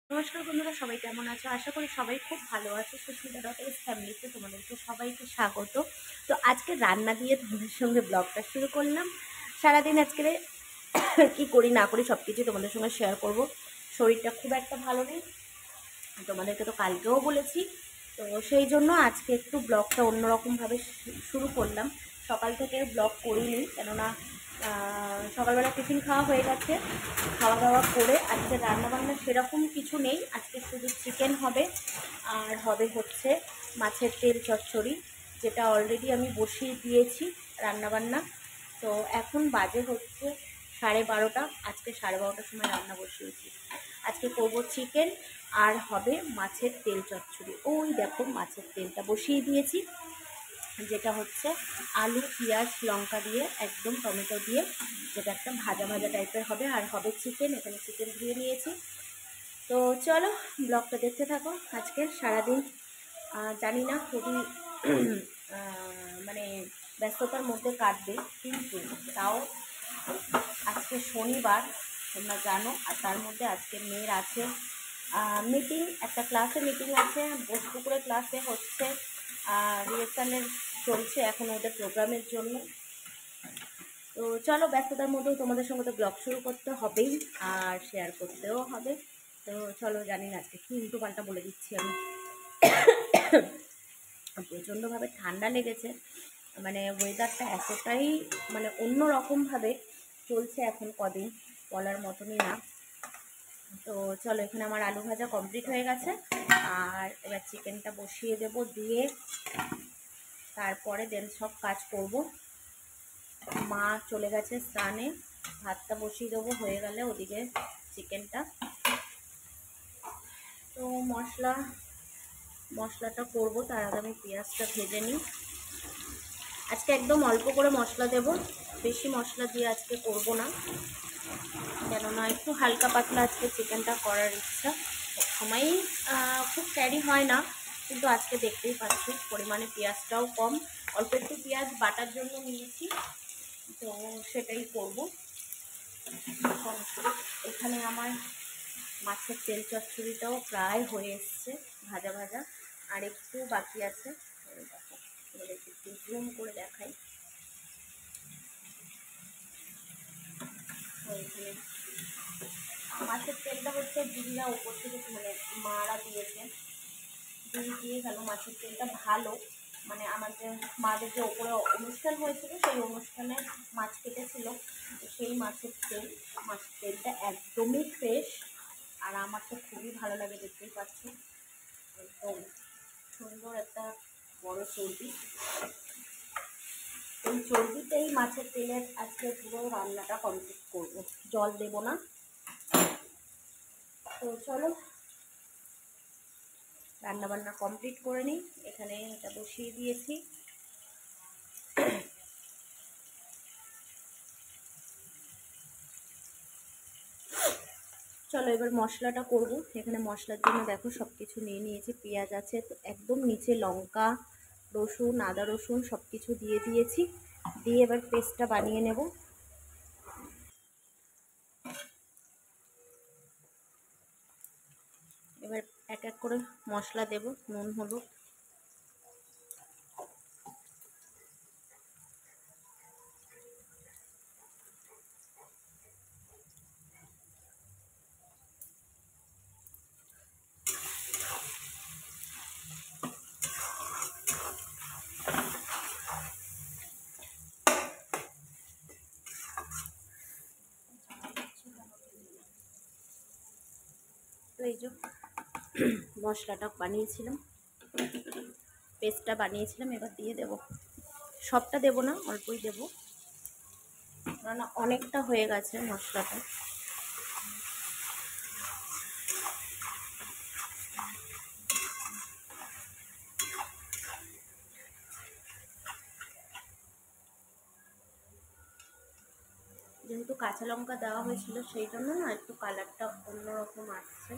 নমস্কার বন্ধুরা, সবাই কেমন আছো? আশা করি সবাই খুব ভালো আছো। সুস্মিতা ডট এস ফ্যামিলিতে তোমাদেরকে সবাইকে স্বাগত। তো আজকে রান্না দিয়ে তোমাদের সঙ্গে ব্লগটা শুরু করলাম। সারাদিন আজকে কি করি না করি সব কিছু তোমাদের সঙ্গে শেয়ার করব। শরীরটা খুব একটা ভালো নেই, তোমাদেরকে তো কালকেও বলেছি। তো সেই জন্য আজকে একটু ব্লগটা অন্যরকমভাবে শুরু করলাম। সকাল থেকে ব্লগ করিনি, কেননা সকালবেলা টিফিন খাওয়া হয়ে গেছে। খাওয়া দাওয়া করে আজকে রান্নাবান্না সেরকম কিছু নেই। আজকে শুধু চিকেন হবে, আর হবে হচ্ছে মাছের তেল চচ্চড়ি, যেটা অলরেডি আমি বসিয়ে দিয়েছি রান্নাবান্না। তো এখন বাজে হচ্ছে 12:30। আজকে 12:30টার সময় রান্না বসিয়েছি। আজকে করবো চিকেন, আর হবে মাছের তেল চচ্চড়ি। ওই দেখো মাছের তেলটা বসিয়ে দিয়েছি, যেটা হচ্ছে আলু পেঁয়াজ লঙ্কা দিয়ে, একদম টমেটো দিয়ে, যেটা একটা ভাজা ভাজা টাইপের হবে। আর হবে চিকেন, এখানে চিকেন ধুয়ে নিয়েছি। তো চলো ব্লগটা দেখতে থাকো। আজকে সারাদিন জানি না খুবই মানে ব্যস্ততার মধ্যে কাটবে, কিন্তু তাও আজকে শনিবার তোমরা জানো। আর তার মধ্যে আজকে মেয়ের আছে মিটিং, একটা ক্লাসে মিটিং আছে। বোসপুকুরে ক্লাসে হচ্ছে রিহার্সালের চলছে এখন ওদের প্রোগ্রামের জন্য। তো চলো, ব্যস্ততার মধ্যেও তোমাদের সঙ্গে তো ব্লগ শুরু করতে হবেই, আর শেয়ার করতেও হবে। তো চলো, জানি না আজকে কি উল্টো পাল্টা বলে দিচ্ছি আমি। প্রচণ্ডভাবে ঠান্ডা লেগেছে, মানে ওয়েদারটা এতটাই মানে অন্য রকমভাবে চলছে এখন কদিন, বলার মতনই না। তো চলো, এখানে আমার আলু ভাজা কমপ্লিট হয়ে গেছে, আর এবার চিকেনটা বসিয়ে দেব, দিয়ে তারপরে দেন সব কাজ করব। মা চলে গেছে স্নানে, ভাতটা বসিয়ে দেবো, হয়ে গেলে ওদিকে চিকেনটা। তো মশলাটা করব, তার আগে আমি পেঁয়াজটা ভেজে নিই। আজকে একদম অল্প করে মশলা দেব, বেশি মশলা দিয়ে আজকে করব না, কেননা একটু হালকা পাতলা আজকে চিকেনটা করার ইচ্ছা। সবসময়ই খুব ক্যারি হয় না, কিন্তু আজকে দেখতেই পাচ্ছি পরিমাণে পেঁয়াজটাও কম। অল্প একটু পেঁয়াজ বাটার জন্য নিয়েছি, তো সেটাই করব। এখানে আমার মাছের তেল চচ্চড়িটাও প্রায় হয়ে এসছে, ভাজা ভাজা আর একটু বাকি আছে। দেখো, একটু জুম করে দেখাই। এখানে মাছের তেলটা হচ্ছে দিদিরা ওপর থেকে, মানে মারা দিয়েছে, দিদি দিয়ে গেল মাছের তেলটা ভালো। মানে আমাদের মাদের যে ওপরে অনুষ্ঠান হয়েছিল, সেই অনুষ্ঠানে মাছ কেটেছিল, সেই মাছের তেলটা একদমই ফ্রেশ। আর আমার তো খুবই ভালো লাগে, দেখতেই পাচ্ছ একদম সুন্দর একটা বড় চর্বি। এই চর্বিতেই মাছের তেলের আজকে পুরো রান্নাটা কমপ্লিট করব, জল দেব না। তো চলো রান্নাবান্না কমপ্লিট করে নিই। এখানে এটা বসিয়ে দিয়েছি। চলো এবার মশলাটা করব। এখানে মশলার জন্য দেখো সব কিছু নিয়ে নিয়েছি। পেঁয়াজ আছে, তো একদম নিচে লঙ্কা রসুন আদা রসুন সব কিছু দিয়ে দিয়েছি, দিয়ে এবার পেস্টটা বানিয়ে নেব। এবার এক এক করে মশলা দেব, নুন হলুদ। তো এই যে মশলাটা বানিয়েছিলাম, পেস্টটা বানিয়েছিলাম, এবার দিয়ে দেব। সবটা দেব না, অল্পই দেব, কারণ অনেকটা হয়ে গেছে মশলাটা। যেহেতু কাঁচা লঙ্কা দেওয়া হয়েছিল, সেই জন্য না একটু কালারটা অন্যরকম আসছে।